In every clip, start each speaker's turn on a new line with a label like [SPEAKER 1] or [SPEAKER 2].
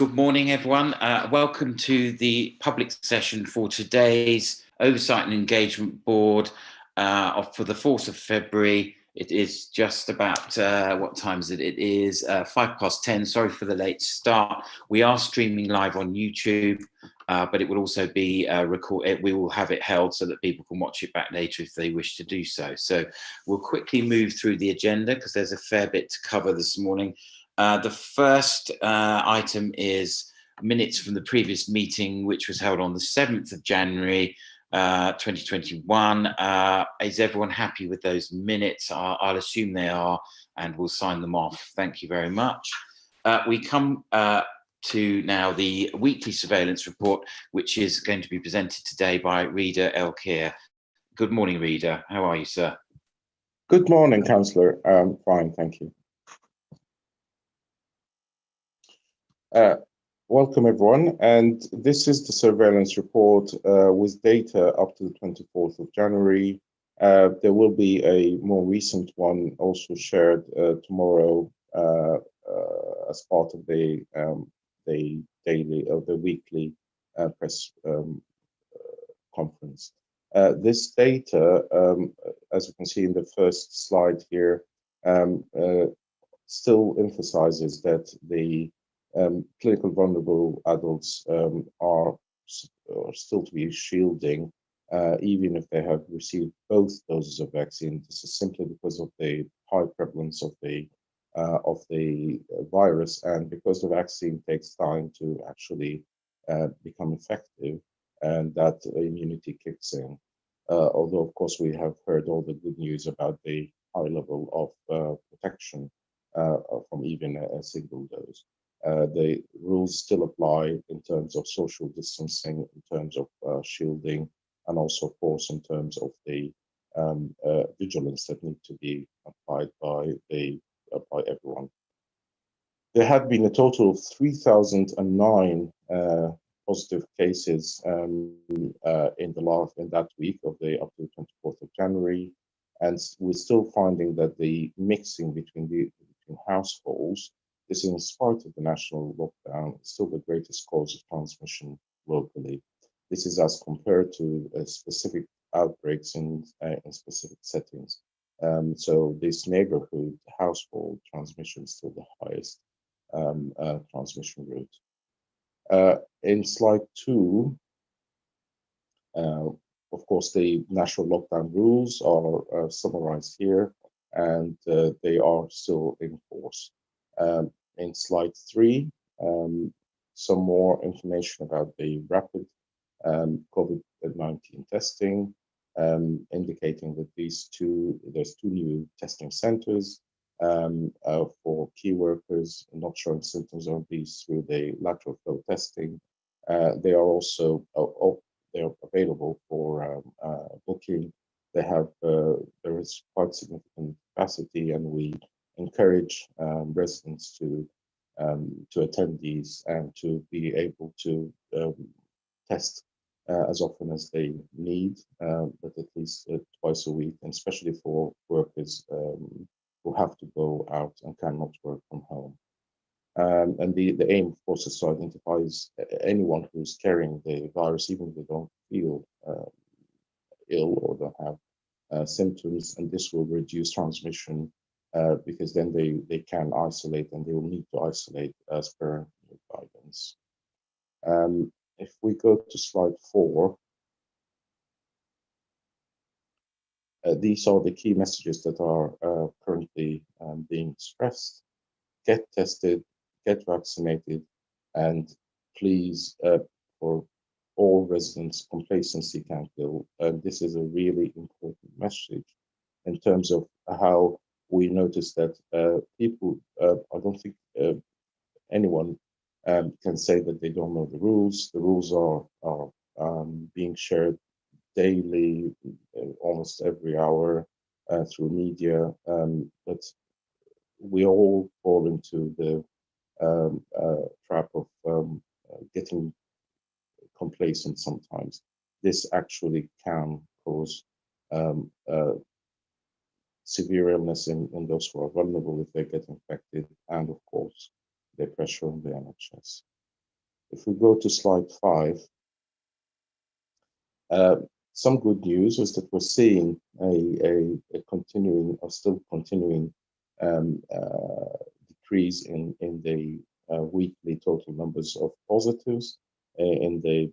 [SPEAKER 1] Good morning, everyone. Welcome to the public session for today's Oversight and Engagement Board for the 4th of February. It is just about, what time is it? It is 10:05. Sorry for the late start. We are streaming live on YouTube, but it will also be recorded. We will have it held so that people can watch it back later if they wish to do so. So we'll quickly move through the agenda because there's a fair bit to cover this morning. The first item is minutes from the previous meeting, which was held on the 7th of January, 2021. Is everyone happy with those minutes? I'll assume they are, and we'll sign them off. Thank you very much. We come to now the weekly surveillance report, which is going to be presented today by Reader Elkir. Good morning, Reader. How are you, sir?
[SPEAKER 2] Good morning, Councillor. Fine, thank you. Welcome, everyone. And this is the surveillance report with data up to the 24th of January. There will be a more recent one also shared tomorrow as part of the weekly press conference. This data, as you can see in the first slide here, still emphasizes that the clinical vulnerable adults are still to be shielding, even if they have received both doses of vaccine. This is simply because of the high prevalence of the virus, and because the vaccine takes time to actually become effective, and that immunity kicks in. Although, of course, we have heard all the good news about the high level of protection from even a single dose. The rules still apply in terms of social distancing, in terms of shielding, and also, of course, in terms of the vigilance that need to be applied by everyone. There had been a total of 3,009 positive cases in that week up to the 24th of January, and we're still finding that the mixing between households is, in spite of the national lockdown, still the greatest cause of transmission locally. This is as compared to specific outbreaks in specific settings. So this neighborhood household transmission is still the highest transmission route. In slide 2, of course, the national lockdown rules are summarized here, and they are still in force. In slide 3, some more information about the rapid COVID-19 testing, indicating that there's two new testing centers for key workers not showing symptoms of these through the lateral flow testing. They are also they're available for booking. There is quite significant capacity, and we encourage residents to attend these and to be able to test as often as they need, but at least twice a week, and especially for workers who have to go out and cannot work from home. And the aim, of course, is to identify anyone who's carrying the virus, even if they don't feel ill or don't have symptoms, and this will reduce transmission because then they can isolate, and they will need to isolate as per guidance. If we go to slide 4, these are the key messages that are currently being stressed. Get tested, get vaccinated, and please, for all residents, complacency can't kill. This is a really important message in terms of how we notice that people, I don't think anyone can say that they don't know the rules. The rules are being shared daily, almost every hour through media, but we all fall into the trap of getting complacent sometimes. This actually can cause severe illness in those who are vulnerable if they get infected, and of course, the pressure on the NHS. If we go to slide 5, some good news is that we're seeing a continuing or still continuing um, decrease in the weekly total numbers of positives in the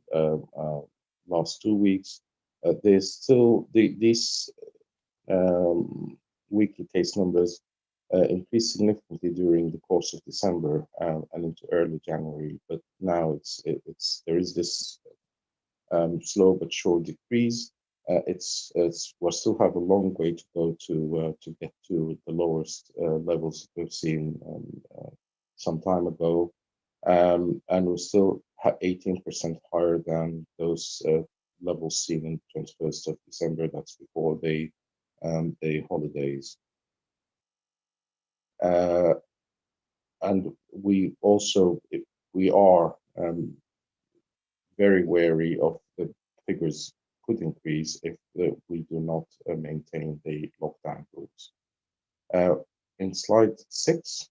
[SPEAKER 2] last 2 weeks. There's still these weekly case numbers increased significantly during the course of December and into early January, but now there is this slow but sure decrease. We'll still have a long way to go to get to the lowest levels we've seen some time ago, and we're still 18% higher than those levels seen in 21st of December. That's before the holidays. And we are very wary of the figures could increase if we do not maintain the lockdown rules. In slide 6,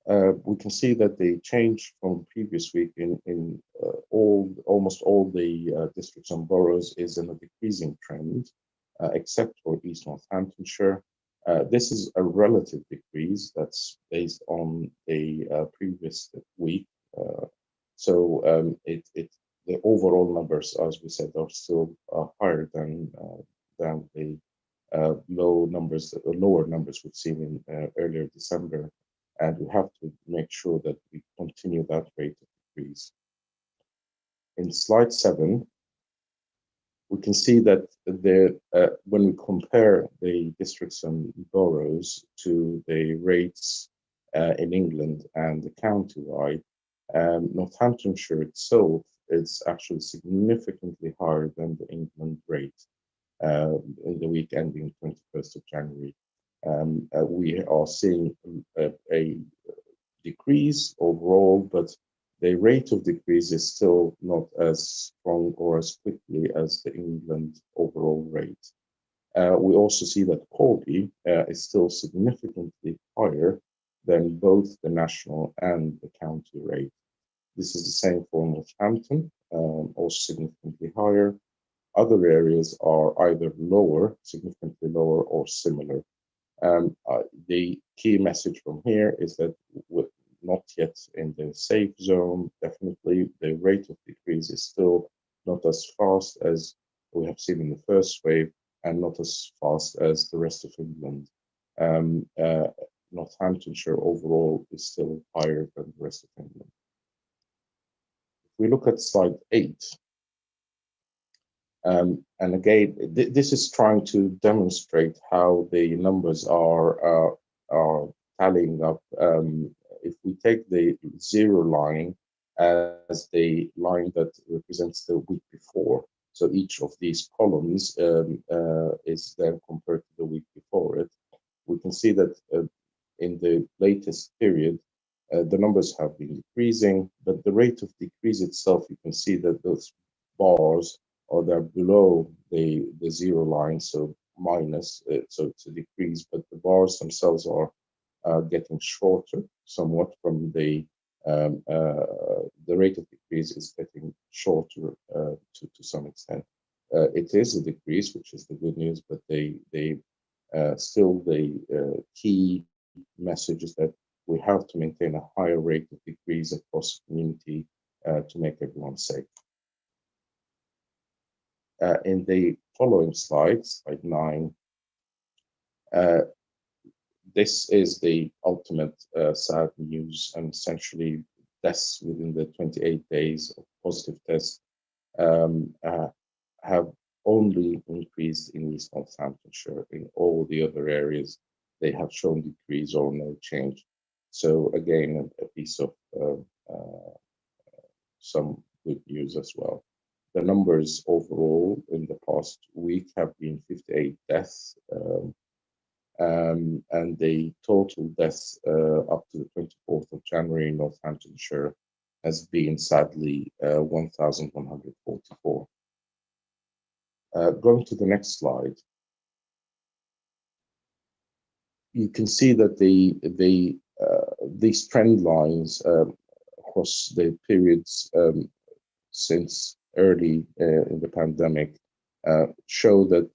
[SPEAKER 2] we can see that the change from previous week in almost all the districts and boroughs is in a decreasing trend, except for East Northamptonshire. This is a relative decrease that's based on a previous week. The overall numbers, as we said, are still higher than the lower numbers we've seen in earlier December, and we have to make sure that we continue that rate of decrease. In slide 7, we can see that when we compare the districts and boroughs to the rates in England and the county-wide, Northamptonshire itself is actually significantly higher than the England rate in the week ending 21st of January. We are seeing a decrease overall, but the rate of decrease is still not as strong or as quickly as the England overall rate. We also see that Corby is still significantly higher than both the national and the county rate. This is the same for Northampton, also significantly higher. Other areas are either lower, significantly lower, or similar. The key message from here is that we're not yet in the safe zone. Definitely, the rate of decrease is still not as fast as we have seen in the first wave, and not as fast as the rest of England. Northamptonshire overall is still higher than the rest of England. If we look at slide 8, and again, this is trying to demonstrate how the numbers are tallying up. If we take the 0 line as the line that represents the week before, so each of these columns is then compared to the week before it, we can see that in the latest period, the numbers have been decreasing, but the rate of decrease itself, you can see that those bars or they're below the 0 line, so minus, so it's a decrease, but the bars themselves are getting shorter somewhat from the rate of decrease is getting shorter to some extent. It is a decrease, which is the good news, but still the key message is that we have to maintain a higher rate of decrease across the community to make everyone safe. In the following slide, slide 9, this is the ultimate sad news, and essentially deaths within the 28 days of positive tests have only increased in East Northamptonshire. In all the other areas, they have shown decrease or no change. So again, a piece of some good news as well. The numbers overall in the past week have been 58 deaths, and the total deaths up to the 24th of January in Northamptonshire has been sadly 1,144. Going to the next slide, you can see that these trend lines across the periods since early in the pandemic show that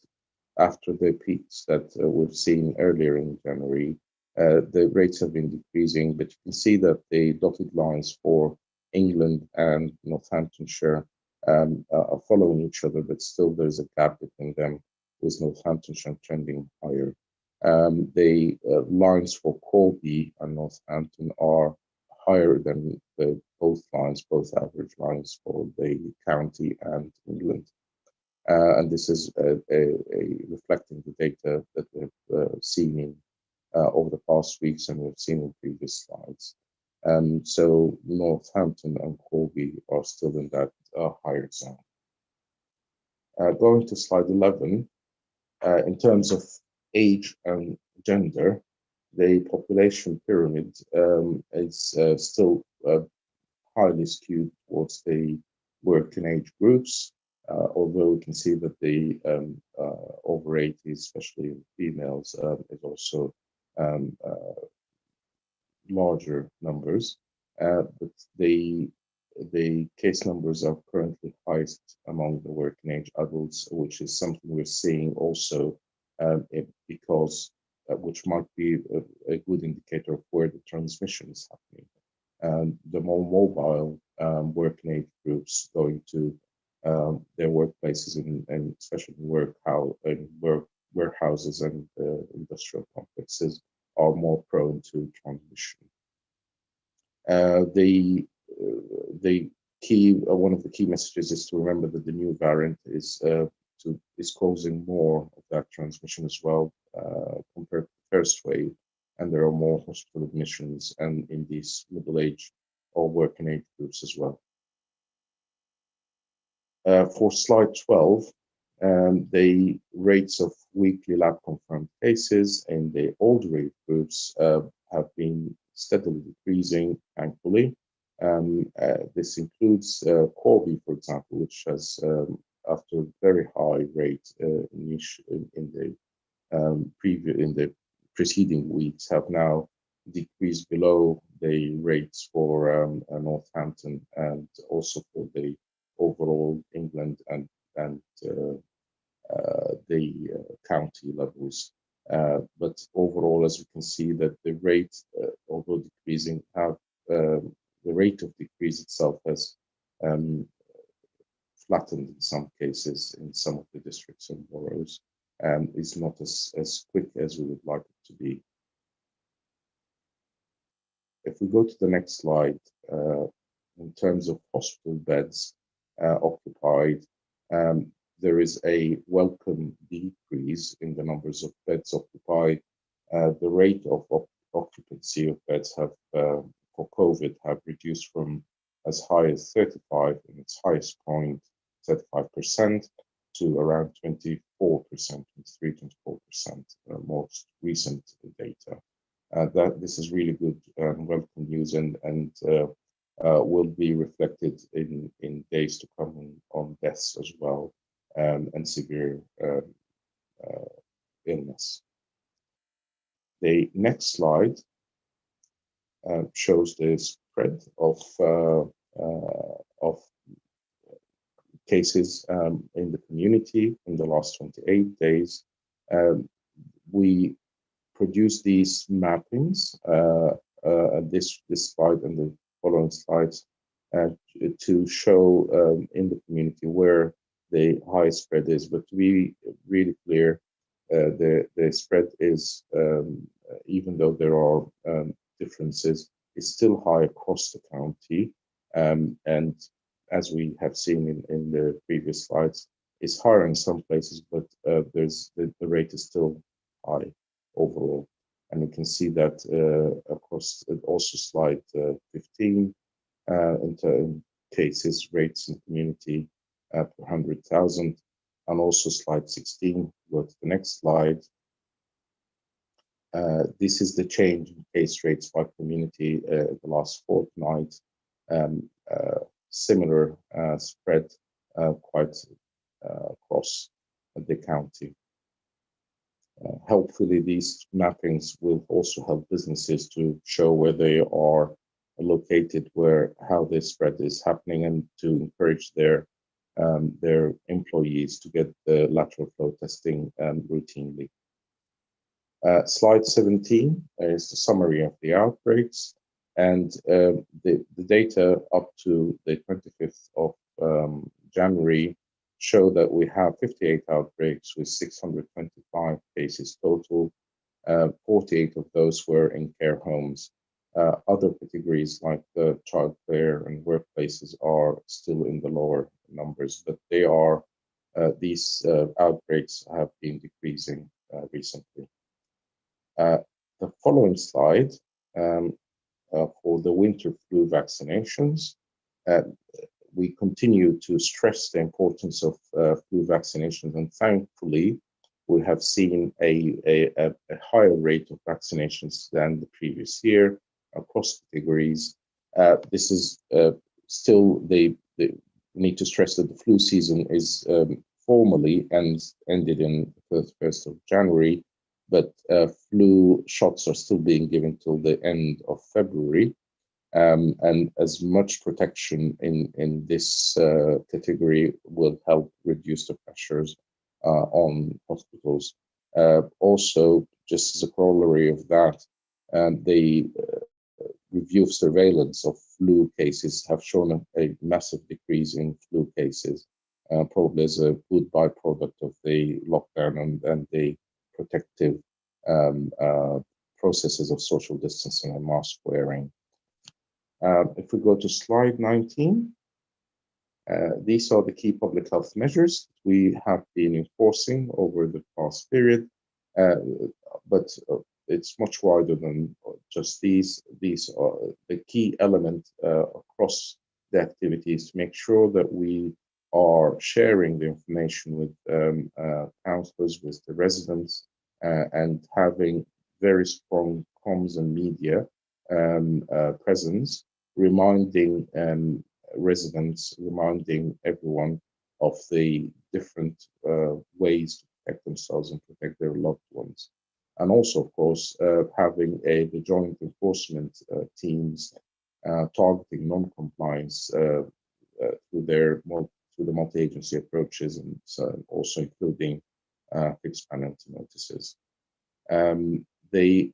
[SPEAKER 2] after the peaks that we've seen earlier in January, the rates have been decreasing, but you can see that the dotted lines for England and Northamptonshire are following each other, but still there's a gap between them, with Northamptonshire trending higher. The lines for Corby and Northampton are higher than both lines, both average lines for the county and England. And this is reflecting the data that we've seen in, over the past weeks, and we've seen in previous slides. So Northampton and Corby are still in that higher zone. Going to slide 11, in terms of age and gender, the population pyramid is still highly skewed towards the working age groups, although we can see that the over 80, especially in females, is also larger numbers. But the case numbers are currently highest among the working age adults, which is something we're seeing also because which might be a good indicator of where the transmission is happening. The more mobile working age groups going to their workplaces and especially warehouses and industrial complexes are more prone to transmission. The key, one of the key messages is to remember that the new variant is causing more of that transmission as well compared to the first wave, and there are more hospital admissions and in these middle age or working age groups as well. For slide 12, the rates of weekly lab confirmed cases in the older age groups have been steadily decreasing, thankfully. This includes Corby, for example, which has, after a very high rate in the preceding weeks, have now decreased below the rates for Northampton and also for the overall England and the county levels. But overall, as we can see, that the rate, although decreasing, the rate of decrease itself has flattened in some cases in some of the districts and boroughs, and is not as quick as we would like it to be. If we go to the next slide, in terms of hospital beds occupied, there is a welcome decrease in the numbers of beds occupied. The rate of occupancy of beds have, for COVID, have reduced from as high as 35 in its highest point, 35%, to around 24%, 23-24%, most recent data. This is really good welcome news and will be reflected in days to come on deaths as well, and severe illness. The next slide shows the spread of cases in the community in the last 28 days. We produce these mappings, this slide and the following slides, to show in the community where the highest spread is. But to be really clear, the spread is, even though there are differences, is still high across the county, and as we have seen in the previous slides, is higher in some places, but the rate is still high overall. And we can see that across also slide 15, in cases, rates in community per 100,000, and also slide 16. Go to the next slide. This is the change in case rates by community the last fortnight. Similar spread quite across the county. Hopefully, these mappings will also help businesses to show where they are located where how the spread is happening, and to encourage their employees to get the lateral flow testing routinely. Slide 17 is the summary of the outbreaks, and the data up to the 25th of January show that we have 58 outbreaks with 625 cases total. 48 of those were in care homes. Other categories like childcare and workplaces are still in the lower numbers, but these outbreaks have been decreasing recently. The following slide for the winter flu vaccinations. We continue to stress the importance of flu vaccinations, and thankfully, we have seen a higher rate of vaccinations than the previous year across categories. This is still the need to stress that the flu season is formally ended in the 1st of January, but flu shots are still being given till the end of February. And as much protection in this category will help reduce the pressures on hospitals. Also, just as a corollary of that, the review of surveillance of flu cases have shown a massive decrease in flu cases, probably as a good byproduct of the lockdown and the protective processes of social distancing and mask wearing. If we go to slide 19, these are the key public health measures we have been enforcing over the past period, but it's much wider than just these. These are the key element across the activities to make sure that we are sharing the information with councillors, with the residents, and having very strong comms and media presence, reminding residents, reminding everyone of the different ways to protect themselves and protect their loved ones. And also, of course, having the joint enforcement teams targeting non-compliance through the multi-agency approaches, and also including fixed penalty notices. The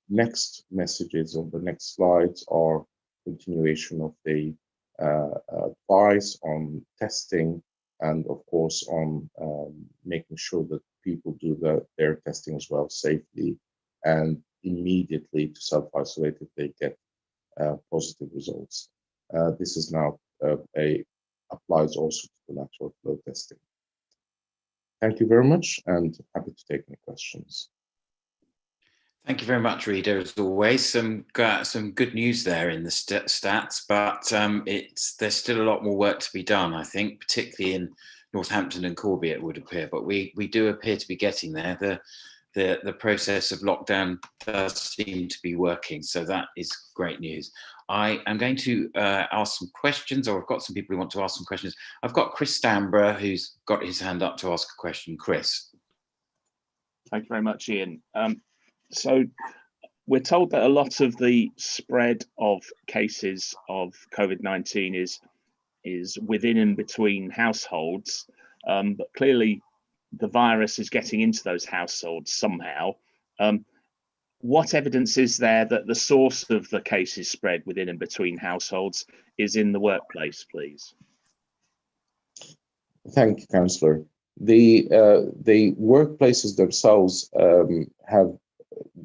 [SPEAKER 2] next messages on the next slides are continuation of the advice on testing, and of course on making sure that people do their testing as well safely and immediately to self-isolate if they get positive results. This is now applies also to the lateral flow testing. Thank you very much, and happy to take any questions.
[SPEAKER 1] Thank you very much, Rita. As always, some good news there in the stats, but there's still a lot more work to be done, I think, particularly in Northampton and Corby, it would appear. But we do appear to be getting there. The process of lockdown does seem to be working, so that is great news. I am going to ask some questions, or I've got some people who want to ask some questions. I've got Chris Stamborough, who's got his hand up to ask a question. Chris.
[SPEAKER 3] Thank you very much, Ian. So we're told that a lot of the spread of cases of COVID-19 is within and between households, but clearly the virus is getting into those households somehow. What evidence is there that the source of the cases spread within and between households is in the workplace, please?
[SPEAKER 2] Thank you, Councillor. The workplaces themselves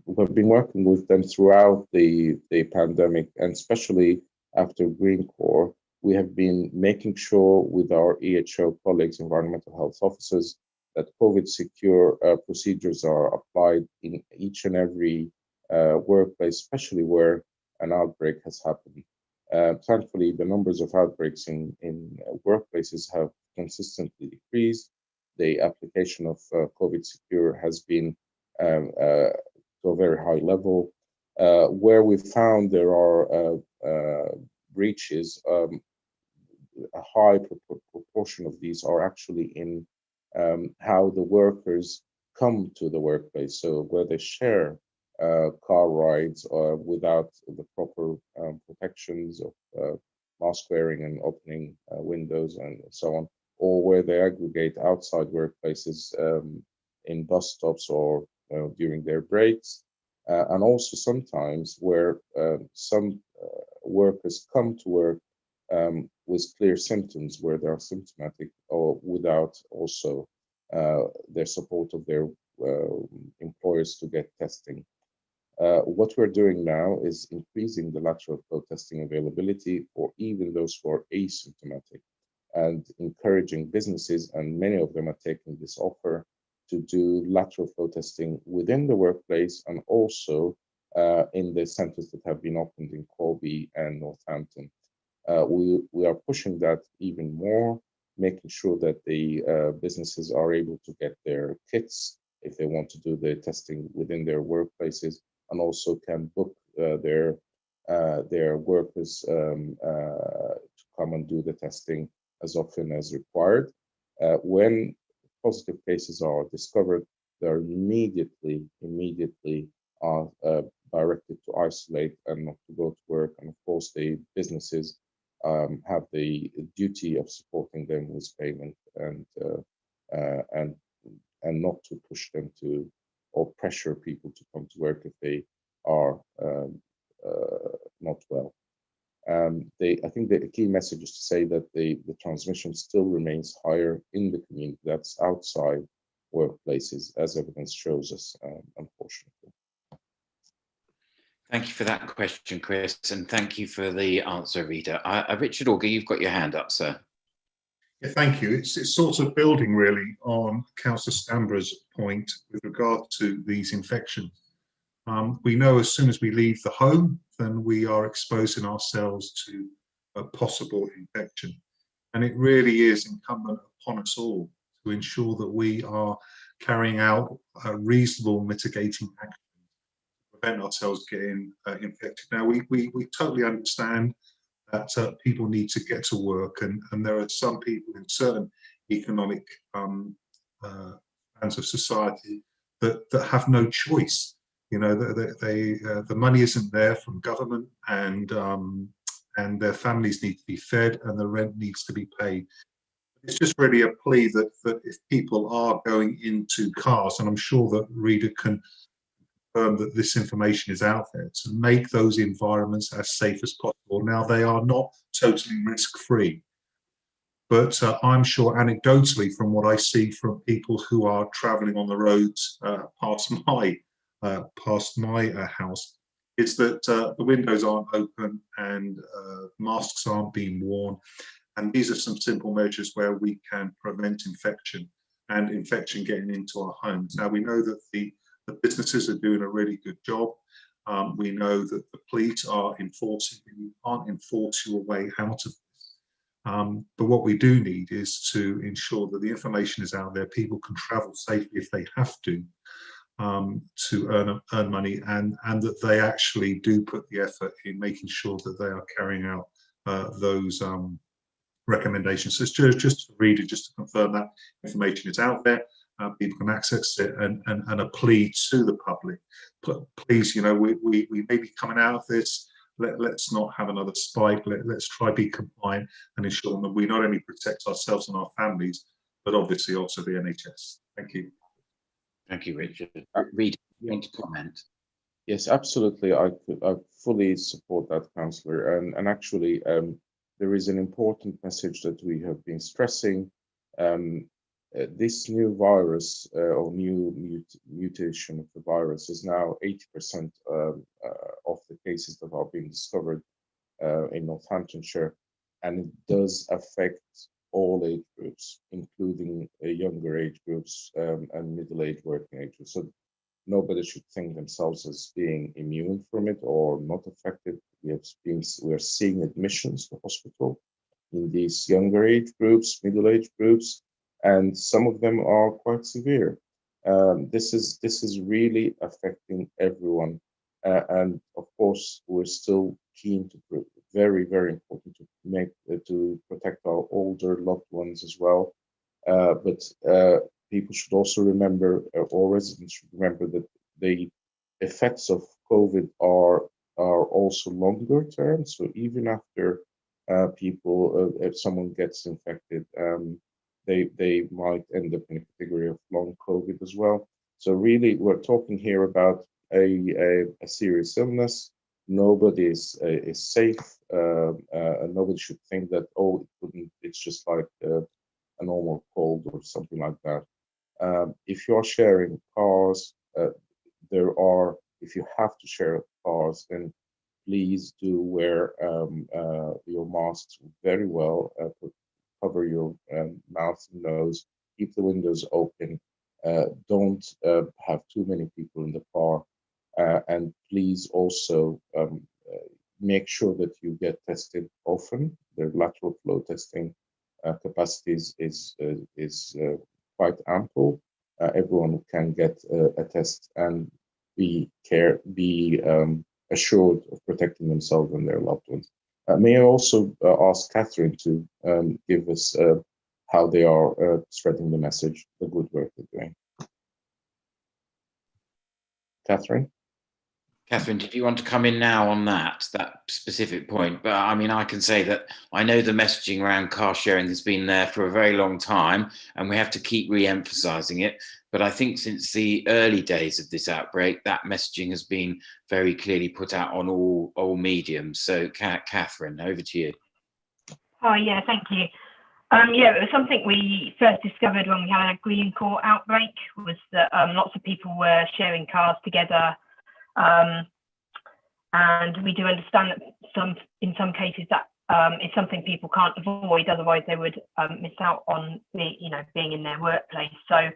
[SPEAKER 2] we've been working with them throughout the pandemic, and especially after Green Corps, we have been making sure with our EHO colleagues, environmental health officers, that COVID secure procedures are applied in each and every workplace, especially where an outbreak has happened. Thankfully, the numbers of outbreaks in workplaces have consistently decreased. The application of COVID secure has been to a very high level. Where we found there are breaches, a high proportion of these are actually in how the workers come to the workplace, so where they share car rides without the proper protections of mask wearing and opening windows and so on, or where they aggregate outside workplaces in bus stops or during their breaks, and also sometimes where some workers come to work with clear symptoms, where they are symptomatic, or without also their support of their employers to get testing. What we're doing now is increasing the lateral flow testing availability for even those who are asymptomatic, and encouraging businesses, and many of them are taking this offer, to do lateral flow testing within the workplace and also in the centers that have been opened in Colby and Northampton. We are pushing that even more, making sure that the businesses are able to get their kits if they want to do the testing within their workplaces, and also can book their workers to come and do the testing as often as required. When positive cases are discovered, they're immediately directed to isolate and not to go to work. And of course, the businesses have the duty of supporting them with payment and not to push them to or pressure people to come to work if they are not well. I think the key message is to say that the transmission still remains higher in the community, that's outside workplaces, as evidence shows us, unfortunately.
[SPEAKER 1] Thank you for that question, Chris, and thank you for the answer, Rita. Richard Auger, you've got your hand up, sir.
[SPEAKER 4] Yeah, thank you. It's sort of building really on Councillor Stanborough's point with regard to these infections. We know as soon as we leave the home, then we are exposing ourselves to a possible infection. And it really is incumbent upon us all to ensure that we are carrying out reasonable mitigating actions to prevent ourselves getting infected. Now, we totally understand that people need to get to work, and there are some people in certain economic bands of society that have no choice. You know, the money isn't there from government, and their families need to be fed, and the rent needs to be paid. It's just really a plea that if people are going into cars, and I'm sure that Rita can confirm that this information is out there, to make those environments as safe as possible. Now, they are not totally risk-free, but I'm sure anecdotally from what I see from people who are travelling on the roads past my house, is that the windows aren't open and masks aren't being worn. And these are some simple measures where we can prevent infection and infection getting into our homes. Now, we know that the businesses are doing a really good job. We know that the police are enforcing, you can't enforce your way out of this. But what we do need is to ensure that the information is out there, people can travel safely if they have to earn money, and that they actually do put the effort in making sure that they are carrying out those recommendations. So it's just to read it, just to confirm that information is out there. People can access it, and a plea to the public. Please, you know, we may be coming out of this. Let's not have another spike. Let's try be compliant and ensure that we not only protect ourselves and our families, but obviously also the NHS. Thank you.
[SPEAKER 1] Thank you, Richard. Rita, you want to comment?
[SPEAKER 2] Yes, absolutely. I fully support that, Councillor. And actually, there is an important message that we have been stressing. This new virus or new mutation of the virus is now 80% of the cases that are being discovered in Northamptonshire, and it does affect all age groups, including younger age groups and middle-aged working age groups. So nobody should think themselves as being immune from it or not affected. We're seeing admissions to hospital in these younger age groups, middle-aged groups, and some of them are quite severe. This is really affecting everyone, and of course we're still keen to very important to protect our older loved ones as well. But people should also remember, or residents should remember, that effects of COVID are also longer term. So even after if someone gets infected, they might end up in a category of long COVID as well. So really, we're talking here about a serious illness. Nobody is safe, and nobody should think that, oh, it's just like a normal cold or something like that. If you're sharing cars, if you have to share cars, then please do wear your masks very well. Cover your mouth and nose. Keep the windows open. Don't have too many people in the car. And please also make sure that you get tested often. The lateral flow testing capacity is quite ample. Everyone can get a test and be assured of protecting themselves and their loved ones. May I also ask Catherine to give us how they are spreading the message, the good work they're doing. Catherine?
[SPEAKER 1] Catherine, did you want to come in now on that specific point? But I mean, I can say that I know the messaging around car sharing has been there for a very long time, and we have to keep re-emphasizing it. But I think since the early days of this outbreak, that messaging has been very clearly put out on all mediums. So, Catherine, over to you.
[SPEAKER 5] Oh, yeah, thank you. Yeah, it was something we first discovered when we had a Green Court outbreak, was that lots of people were sharing cars together. And we do understand that in some cases that is something people can't avoid, otherwise they would miss out on being in their workplace. So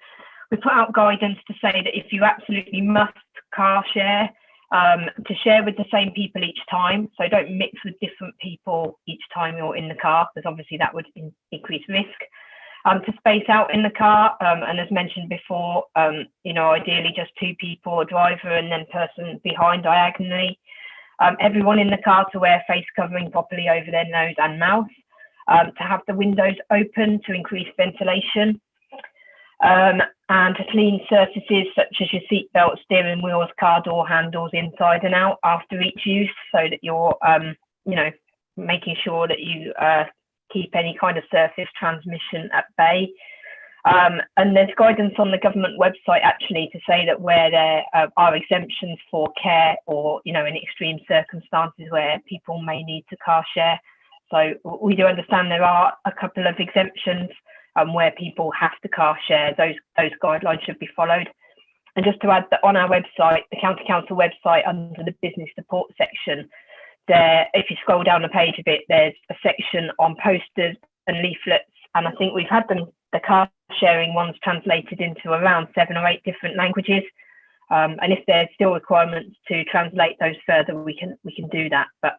[SPEAKER 5] we put out guidance to say that if you absolutely must car share, to share with the same people each time. So don't mix with different people each time you're in the car, because obviously that would increase risk. To space out in the car, and as mentioned before, ideally just two people, a driver and then person behind diagonally. Everyone in the car to wear face covering properly over their nose and mouth, to have the windows open to increase ventilation, and to clean surfaces such as your seatbelt, steering wheels, car door handles inside and out after each use, so that you're, making sure that you keep any kind of surface transmission at bay. And there's guidance on the government website actually to say that where there are exemptions for care or, in extreme circumstances where people may need to car share. So we do understand there are a couple of exemptions where people have to car share. Those guidelines should be followed. And just to add that on our website, the County Council website, under the business support section, there, if you scroll down the page a bit, there's a section on posters and leaflets, and I think we've had the car sharing ones translated into around 7 or 8 different languages. And if there's still requirements to translate those further, we can do that. But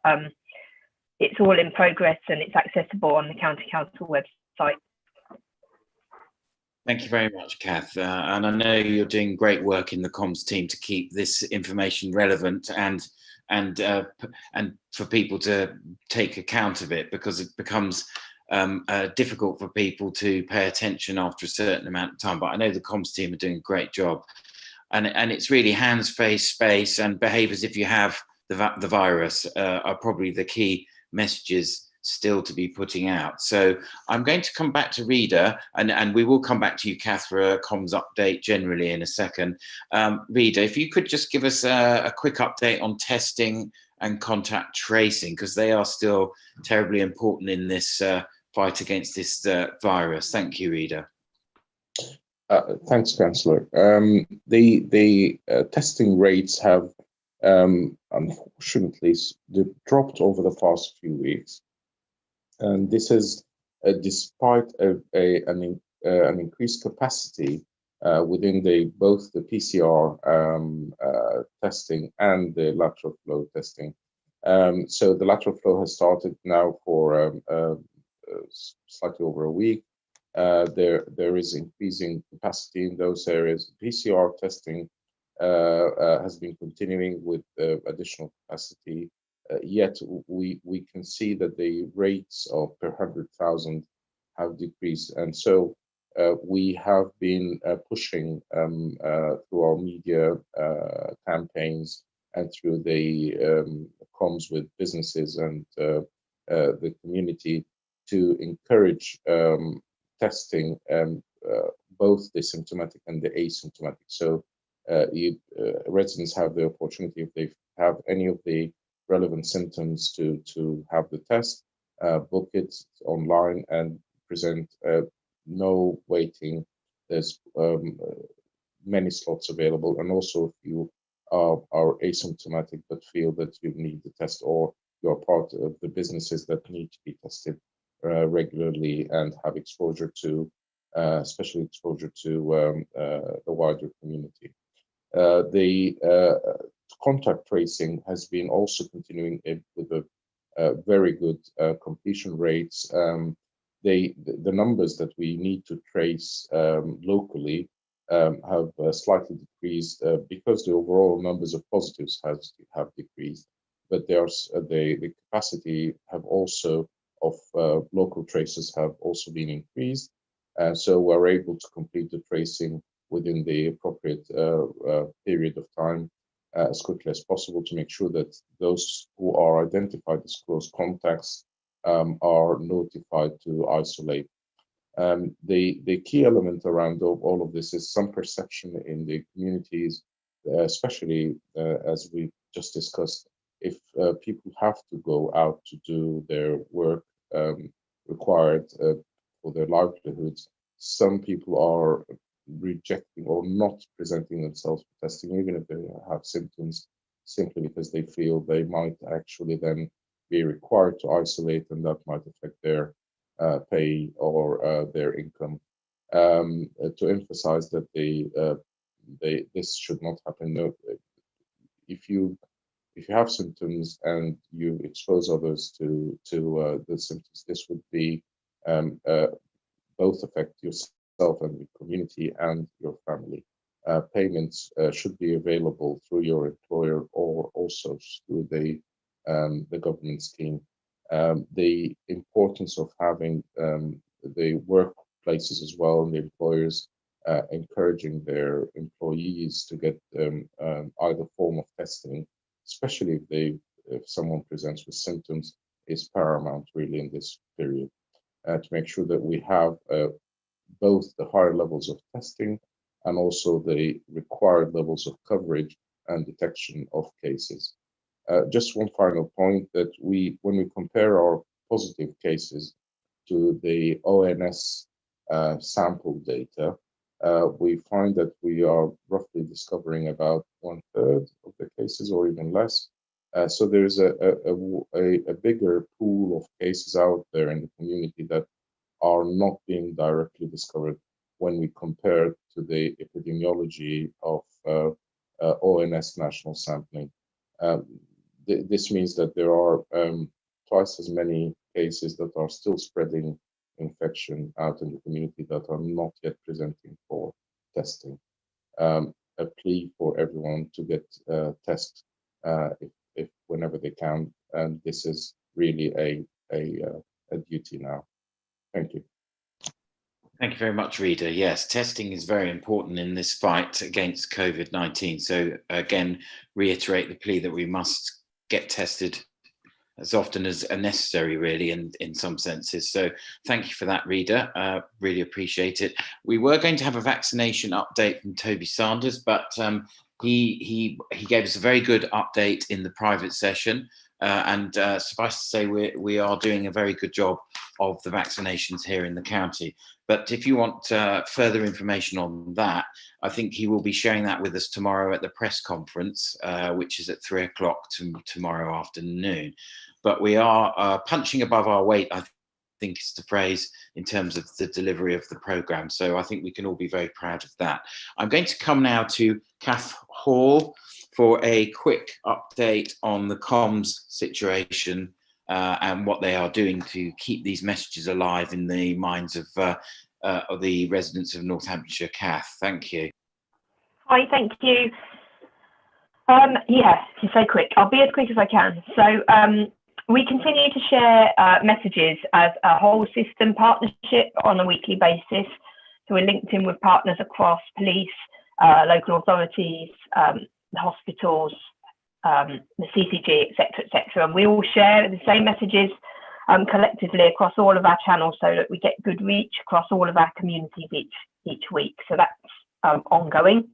[SPEAKER 5] it's all in progress and it's accessible on the County Council website.
[SPEAKER 1] Thank you very much, Kath. And I know you're doing great work in the comms team to keep this information relevant and for people to take account of it, because it becomes difficult for people to pay attention after a certain amount of time. But I know the comms team are doing a great job. And it's really hands, face, space, and behave as if you have the virus are probably the key messages still to be putting out. So I'm going to come back to Rita, and we will come back to you, Kath, for a comms update generally in a second. Rita, if you could just give us a quick update on testing and contact tracing, because they are still terribly important in this fight against this virus. Thank you, Rita.
[SPEAKER 2] Thanks, Councillor. The testing rates have unfortunately dropped over the past few weeks. And this is despite an increased capacity within both the PCR testing and the lateral flow testing. So the lateral flow has started now for slightly over a week. There is increasing capacity in those areas. PCR testing has been continuing with additional capacity. Yet we can see that the rates of per 100,000 have decreased, and so we have been pushing through our media campaigns and through the comms with businesses and the community to encourage testing both the symptomatic and the asymptomatic. So residents have the opportunity, if they have any of the relevant symptoms, to have the test, book it online and present. No waiting. There's many slots available, and also if you are asymptomatic but feel that you need the test, or you're part of the businesses that need to be tested regularly and have exposure to, especially exposure to the wider community. The contact tracing has been also continuing with a very good completion rates. The numbers that we need to trace locally have slightly decreased because the overall numbers of positives have decreased, but the capacity have also of local traces have also been increased, so we're able to complete the tracing within the appropriate period of time as quickly as possible to make sure that those who are identified as close contacts are notified to isolate. The key element around all of this is some perception in the communities, especially as we just discussed, if people have to go out to do their work required for their livelihoods, some people are rejecting or not presenting themselves for testing, even if they have symptoms, simply because they feel they might actually then be required to isolate, and that might affect their pay or their income. To emphasize that this should not happen. No, if you have symptoms and you expose others to the symptoms, this would be both affect yourself and the community and your family. Payments should be available through your employer or also through the government scheme. The importance of having the workplaces as well, and the employers encouraging their employees to get either form of testing, especially if someone presents with symptoms, is paramount really in this period, to make sure that we have both the higher levels of testing and also the required levels of coverage and detection of cases. Just one final point, that when we compare our positive cases to the ONS sample data, we find that we are roughly discovering about 1/3 of the cases or even less. So there's a bigger pool of cases out there in the community that are not being directly discovered when we compare to the epidemiology of ONS national sampling. This means that there are twice as many cases that are still spreading infection out in the community that are not yet presenting for testing. A plea for everyone to get tests if whenever they can, and this is really a duty now. Thank you.
[SPEAKER 1] Thank you very much, Rita. Yes, testing is very important in this fight against COVID-19. So again, reiterate the plea that we must get tested as often as necessary, really, in some senses. So thank you for that, Rita. Really appreciate it. We were going to have a vaccination update from Toby Sanders, but he gave us a very good update in the private session. And suffice to say, we are doing a very good job of the vaccinations here in the county. But if you want further information on that, I think he will be sharing that with us tomorrow at the press conference, which is at 3 o'clock tomorrow afternoon. But we are punching above our weight, I think is the phrase, in terms of the delivery of the programme. So I think we can all be very proud of that. I'm going to come now to Kath Hall for a quick update on the comms situation and what they are doing to keep these messages alive in the minds of the residents of Northamptonshire. Kath, thank you.
[SPEAKER 5] Hi, thank you. Yeah, to say quick, I'll be as quick as I can. So we continue to share messages as a whole system partnership on a weekly basis. So we're linked in with partners across police, local authorities, the hospitals, the CCG, etc. And we all share the same messages collectively across all of our channels so that we get good reach across all of our communities each week. So that's ongoing.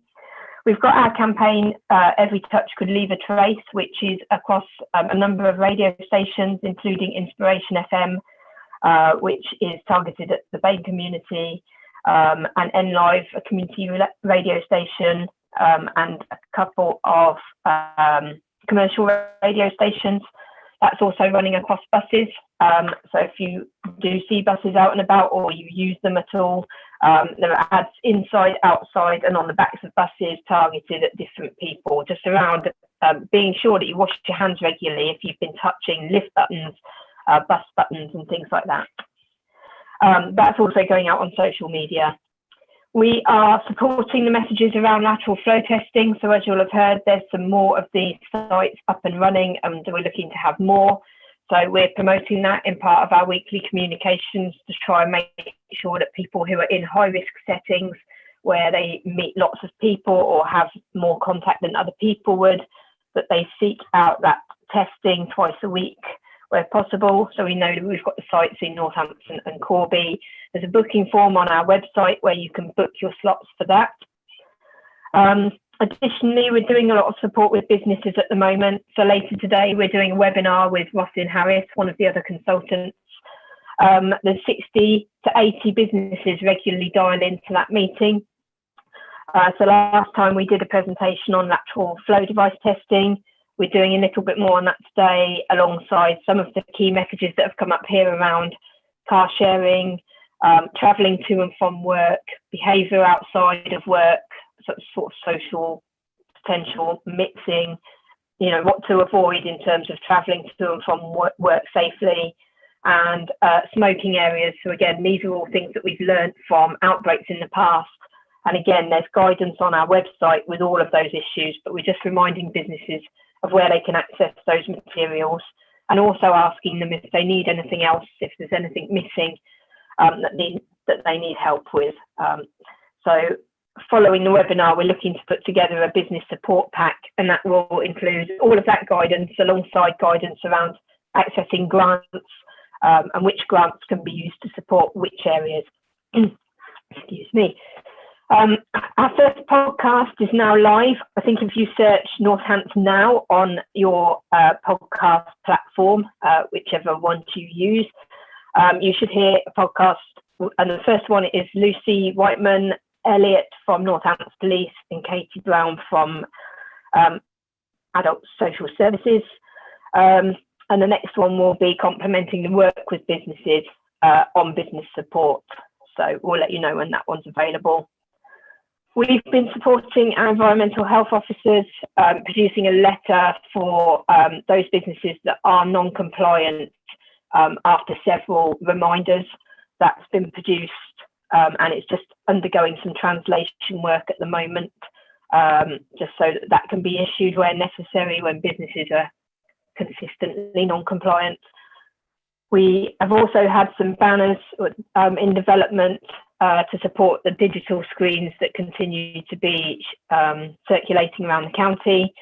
[SPEAKER 5] We've got our campaign, Every Touch Could Leave a Trace, which is across a number of radio stations, including Inspiration FM, which is targeted at the BAME community, and NLive, a community radio station, and a couple of commercial radio stations. That's also running across buses. So if you do see buses out and about, or you use them at all, there are ads inside, outside, and on the backs of buses targeted at different people, just around being sure that you wash your hands regularly if you've been touching lift buttons, bus buttons, and things like that. That's also going out on social media. We are supporting the messages around lateral flow testing. So as you'll have heard, there's some more of these sites up and running, and we're looking to have more. So we're promoting that in part of our weekly communications to try and make sure that people who are in high risk settings where they meet lots of people or have more contact than other people would, that they seek out that testing twice a week where possible. So we know that we've got the sites in Northampton and Corby. There's a booking form on our website where you can book your slots for that. Additionally, we're doing a lot of support with businesses at the moment. So later today, we're doing a webinar with Roslyn Harris, one of the other consultants. There's 60 to 80 businesses regularly dial into that meeting. So last time we did a presentation on lateral flow device testing. We're doing a little bit more on that today, alongside some of the key messages that have come up here around car sharing, travelling to and from work, behaviour outside of work, sort of social potential mixing, you know, what to avoid in terms of travelling to and from work safely, and smoking areas. So again, these are all things that we've learned from outbreaks in the past. And again, there's guidance on our website with all of those issues, but we're just reminding businesses of where they can access those materials, and also asking them if they need anything else, if there's anything missing that they need help with. So following the webinar, we're looking to put together a business support pack, and that will include all of that guidance alongside guidance around accessing grants and which grants can be used to support which areas. Excuse me. Our first podcast is now live. I think if you search Northampton Now on your podcast platform, whichever one you use, you should hear a podcast. And the first one is Lucy Whiteman Elliott from Northampton Police and Katie Brown from Adult Social Services. And the next one will be complementing the work with businesses on business support. So we'll let you know when that one's available. We've been supporting our environmental health officers, producing a letter for those businesses that are non-compliant after several reminders. That's been produced, and it's just undergoing some translation work at the moment, just so that can be issued where necessary when businesses are consistently non-compliant. We have also had some banners in development to support the digital screens that continue to be circulating around the county.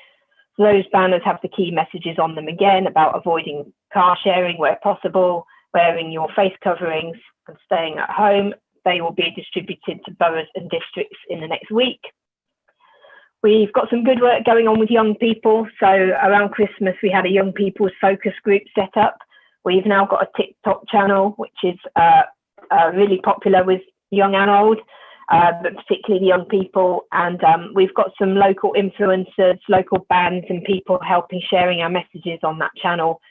[SPEAKER 5] So those banners have the key messages on them again about avoiding car sharing where possible, wearing your face coverings and staying at home. They will be distributed to boroughs and districts in the next week. We've got some good work going on with young people. So around Christmas, we had a young people's focus group set up. We've now got a TikTok channel, which is really popular with young and old, but particularly the young people. And we've got some local influencers, local bands and people helping sharing our messages on that channel.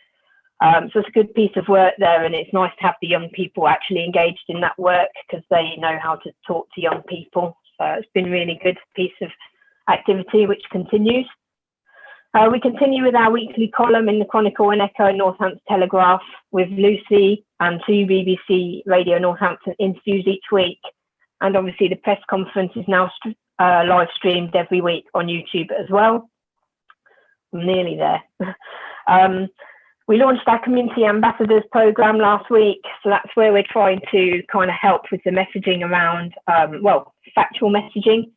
[SPEAKER 5] So it's a good piece of work there, and it's nice to have the young people actually engaged in that work because they know how to talk to young people. So it's been a really good piece of activity which continues. We continue with our weekly column in the Chronicle and Echo and Northampton Telegraph with Lucy and 2 BBC Radio Northampton interviews each week. And obviously the press conference is now live streamed every week on YouTube as well. I'm nearly there. We launched our Community Ambassadors program last week. So that's where we're trying to kind of help with the messaging around, factual messaging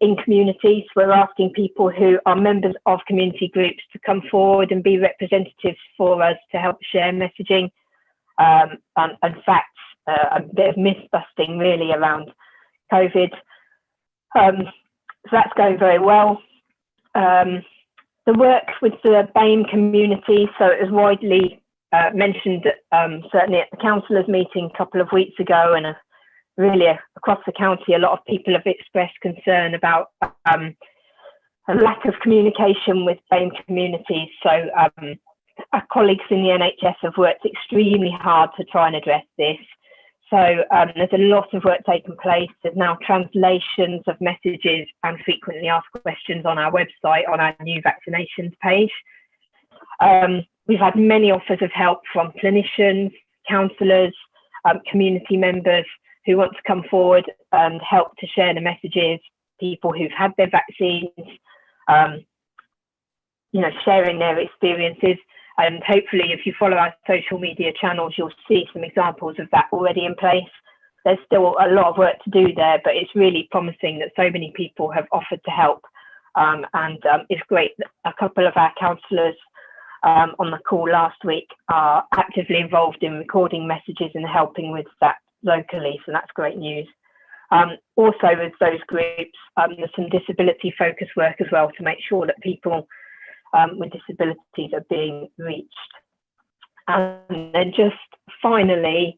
[SPEAKER 5] in communities. We're asking people who are members of community groups to come forward and be representatives for us to help share messaging and facts, a bit of myth busting really around COVID. So that's going very well. The work with the BAME community, so it was widely mentioned certainly at the councillors meeting a couple of weeks ago, and really across the county, a lot of people have expressed concern about a lack of communication with BAME communities. So our colleagues in the NHS have worked extremely hard to try and address this. So there's a lot of work taking place. There's now translations of messages and frequently asked questions on our website, on our new vaccinations page. We've had many offers of help from clinicians, counsellors, community members who want to come forward and help to share the messages, people who've had their vaccines, sharing their experiences. And hopefully, if you follow our social media channels, you'll see some examples of that already in place. There's still a lot of work to do there, but it's really promising that so many people have offered to help. And it's great that a couple of our counsellors on the call last week are actively involved in recording messages and helping with that locally. So that's great news. Also, with those groups, there's some disability focus work as well to make sure that people with disabilities are being reached. And then just finally,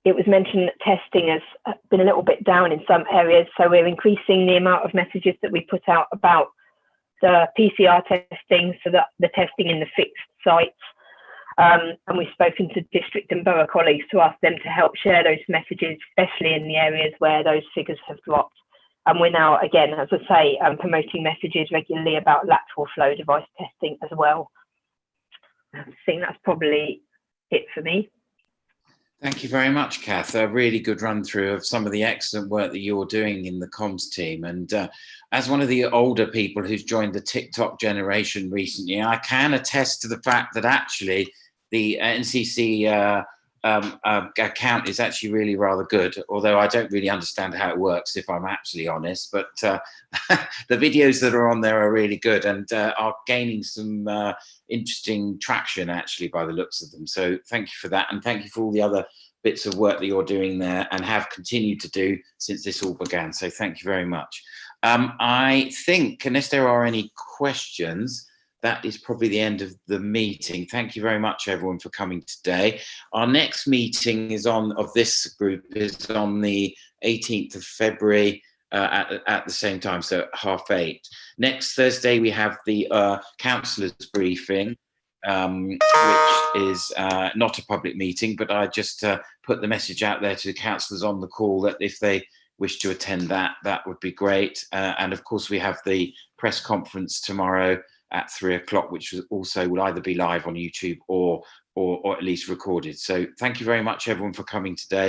[SPEAKER 5] it was mentioned that testing has been a little bit down in some areas, so we're increasing the amount of messages that we put out about the PCR testing, so that the testing in the fixed sites. And we've spoken to district and borough colleagues to ask them to help share those messages, especially in the areas where those figures have dropped. And we're now, again, as I say, promoting messages regularly about lateral flow device testing as well. I think that's probably it for me.
[SPEAKER 1] Thank you very much, Kath. A really good run through of some of the excellent work that you're doing in the comms team. And as one of the older people who's joined the TikTok generation recently, I can attest to the fact that actually the NCC account is actually really rather good, although I don't really understand how it works, if I'm absolutely honest. But the videos that are on there are really good and are gaining some interesting traction, actually, by the looks of them. So thank you for that, and thank you for all the other bits of work that you're doing there and have continued to do since this all began. So thank you very much. I think, unless there are any questions, that is probably the end of the meeting. Thank you very much, everyone, for coming today. Our next meeting of this group is on the 18th of February at the same time, so at 8:30. Next Thursday, we have the councillors briefing, which is not a public meeting, but I just put the message out there to the councillors on the call that if they wish to attend that, that would be great. And of course, we have the press conference tomorrow at 3 o'clock, which also will either be live on YouTube or at least recorded. So thank you very much, everyone, for coming today.